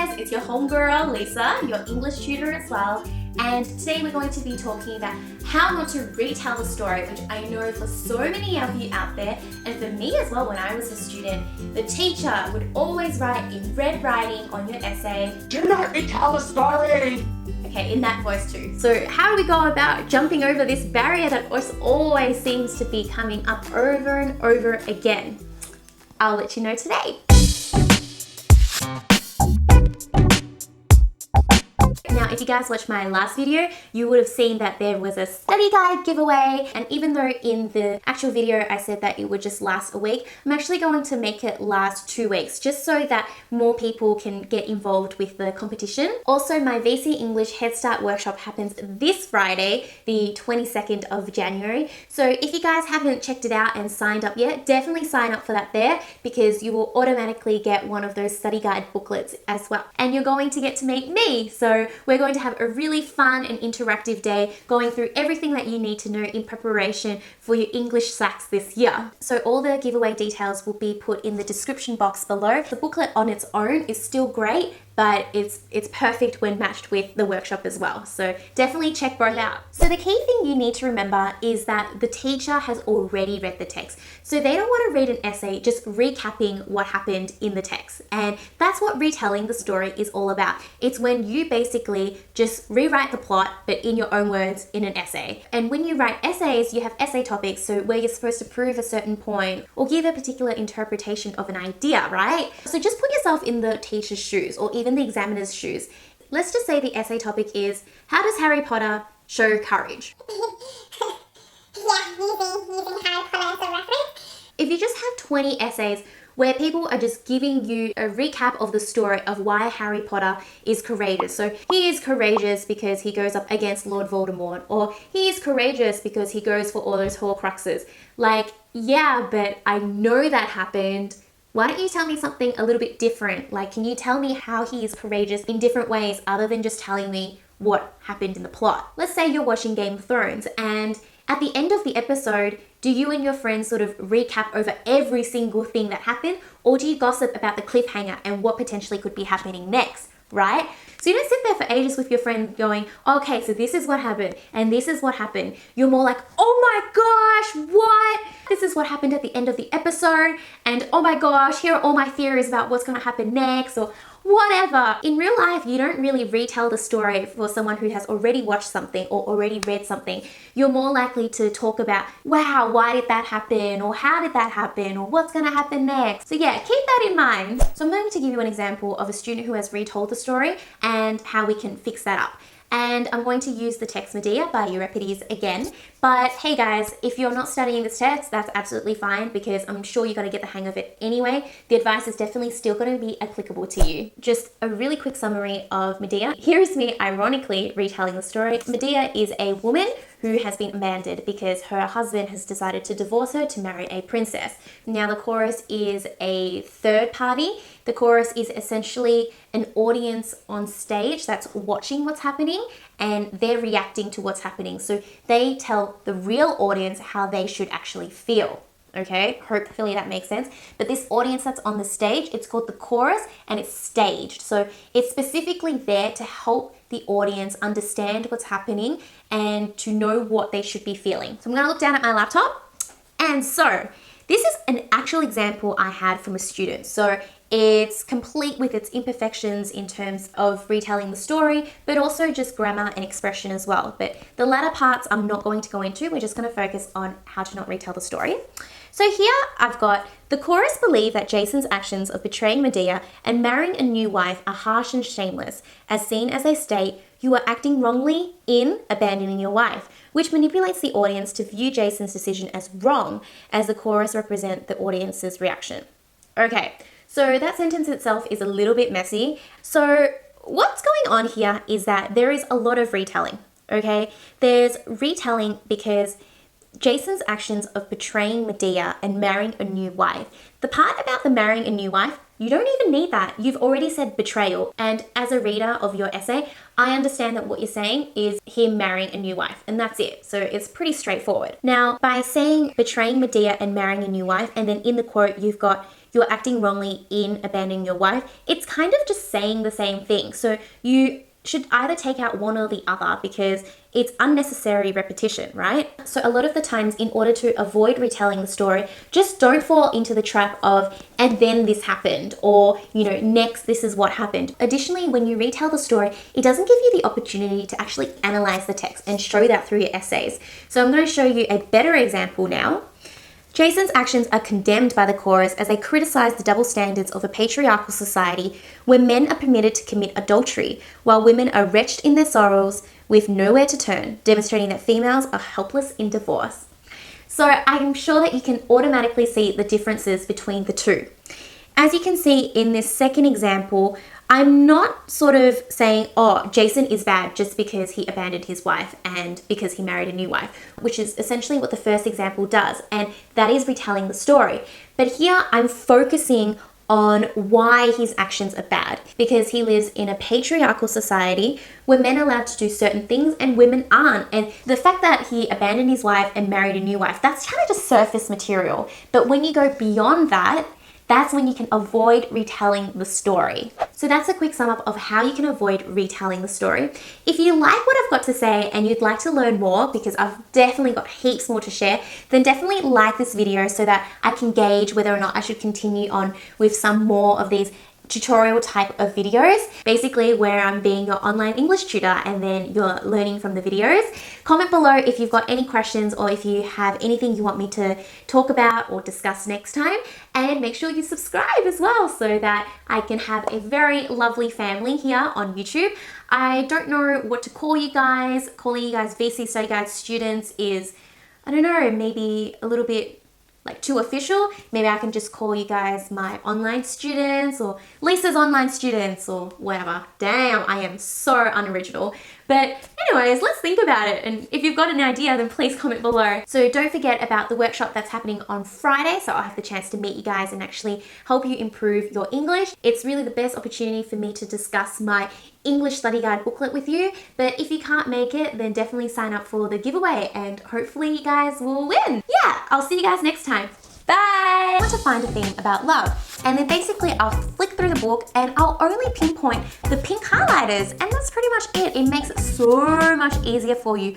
guys, it's your homegirl Lisa, your English tutor as well, and today we're going to be talking about how not to retell the story, which I know for so many of you out there, and for me as well when I was a student, the teacher would always write in red writing on your essay, "Do not retell the story!" Okay, in that voice too. So how do we go about jumping over this barrier that always seems to be coming up over and over again? I'll let you know today. Now, if you guys watched my last video, you would have seen that there was a study guide giveaway, and even though in the actual video I said that it would just last a week, I'm actually going to make it last 2 weeks, just so that more people can get involved with the competition. Also, my VC English Head Start workshop happens this Friday, the 22nd of January. So if you guys haven't checked it out and signed up yet, definitely sign up for that there, because you will automatically get one of those study guide booklets as well. And you're going to get to meet me. So we're going to have a really fun and interactive day going through everything that you need to know in preparation for your English SACs this year. So all the giveaway details will be put in the description box below. The booklet on its own is still great, but it's perfect when matched with the workshop as well. So definitely check both out. So the key thing you need to remember is that the teacher has already read the text. So they don't want to read an essay just recapping what happened in the text. And that's what retelling the story is all about. It's when you basically just rewrite the plot, but in your own words in an essay. And when you write essays, you have essay topics, so where you're supposed to prove a certain point or give a particular interpretation of an idea, right? So just put yourself in the teacher's shoes, or even the examiner's shoes. Let's just say the essay topic is, how does Harry Potter show courage? using Harry Potter as a reference. If you just have 20 essays where people are just giving you a recap of the story of why Harry Potter is courageous. So he is courageous because he goes up against Lord Voldemort, or he is courageous because he goes for all those Horcruxes. Like, yeah, but I know that happened. Why don't you tell me something a little bit different? Like, can you tell me how he is courageous in different ways other than just telling me what happened in the plot? Let's say you're watching Game of Thrones, and at the end of the episode, do you and your friends sort of recap over every single thing that happened, or do you gossip about the cliffhanger and what potentially could be happening next, right? So you don't sit there for ages with your friend going, okay, so this is what happened, and this is what happened. You're more like, oh my gosh, what? This is what happened at the end of the episode, and oh my gosh, here are all my theories about what's going to happen next, or whatever. In real life, you don't really retell the story for someone who has already watched something or already read something. You're more likely to talk about, wow, why did that happen? Or how did that happen? Or what's going to happen next? So yeah, keep that in mind. So I'm going to give you an example of a student who has retold the story and how we can fix that up. And I'm going to use the text Medea by Euripides again. But hey guys, if you're not studying this text, that's absolutely fine, because I'm sure you're going to get the hang of it anyway. The advice is definitely still going to be applicable to you. Just a really quick summary of Medea. Here is me ironically retelling the story. Medea is a woman who has been abandoned because her husband has decided to divorce her to marry a princess. Now the chorus is a third party. The chorus is essentially an audience on stage that's watching what's happening, and they're reacting to what's happening. So they tell the real audience how they should actually feel. Okay, hopefully that makes sense. But this audience that's on the stage, it's called the chorus, and it's staged. So it's specifically there to help the audience understand what's happening and to know what they should be feeling. So I'm gonna look down at my laptop. And so this is an actual example I had from a student. So it's complete with its imperfections in terms of retelling the story, but also just grammar and expression as well. But the latter parts I'm not going to go into. We're just going to focus on how to not retell the story. So here I've got, the chorus believe that Jason's actions of betraying Medea and marrying a new wife are harsh and shameless, as seen as they state, you are acting wrongly in abandoning your wife, which manipulates the audience to view Jason's decision as wrong, as the chorus represent the audience's reaction. Okay. So that sentence itself is a little bit messy. So what's going on here is that there is a lot of retelling, okay? There's retelling because Jason's actions of betraying Medea and marrying a new wife. The part about the marrying a new wife, you don't even need that. You've already said betrayal. And as a reader of your essay, I understand that what you're saying is him marrying a new wife, and that's it. So it's pretty straightforward. Now, by saying betraying Medea and marrying a new wife, and then in the quote, you've got you're acting wrongly in abandoning your wife, it's kind of just saying the same thing. So you should either take out one or the other because it's unnecessary repetition, right? So a lot of the times, in order to avoid retelling the story, just don't fall into the trap of, and then this happened, or, next this is what happened. Additionally, when you retell the story, it doesn't give you the opportunity to actually analyze the text and show that through your essays. So I'm going to show you a better example now. Jason's actions are condemned by the chorus as they criticize the double standards of a patriarchal society where men are permitted to commit adultery, while women are wretched in their sorrows with nowhere to turn, demonstrating that females are helpless in divorce. So I'm sure that you can automatically see the differences between the two. As you can see in this second example, I'm not sort of saying, oh, Jason is bad just because he abandoned his wife and because he married a new wife, which is essentially what the first example does, and that is retelling the story. But here I'm focusing on why his actions are bad, because he lives in a patriarchal society where men are allowed to do certain things and women aren't. And the fact that he abandoned his wife and married a new wife, that's kind of just surface material. But when you go beyond that, that's when you can avoid retelling the story. So that's a quick sum up of how you can avoid retelling the story. If you like what I've got to say and you'd like to learn more, because I've definitely got heaps more to share, then definitely like this video so that I can gauge whether or not I should continue on with some more of these tutorial type of videos, basically where I'm being your online English tutor and then you're learning from the videos. Comment below if you've got any questions or if you have anything you want me to talk about or discuss next time, and make sure you subscribe as well so that I can have a very lovely family here on YouTube. I don't know what to call you guys. Calling you guys VC Study Guide students is, I don't know, maybe a little bit like too official. Maybe I can just call you guys my online students or Lisa's online students or whatever. Damn, I am so unoriginal. But anyways, let's think about it. And if you've got an idea, then please comment below. So don't forget about the workshop that's happening on Friday. So I'll have the chance to meet you guys and actually help you improve your English. It's really the best opportunity for me to discuss my English study guide booklet with you. But if you can't make it, then definitely sign up for the giveaway and hopefully you guys will win. Yeah, I'll see you guys next time. Bye! I want to find a theme about love, and then basically I'll flick through the book and I'll only pinpoint the pink highlighters, and that's pretty much it. It makes it so much easier for you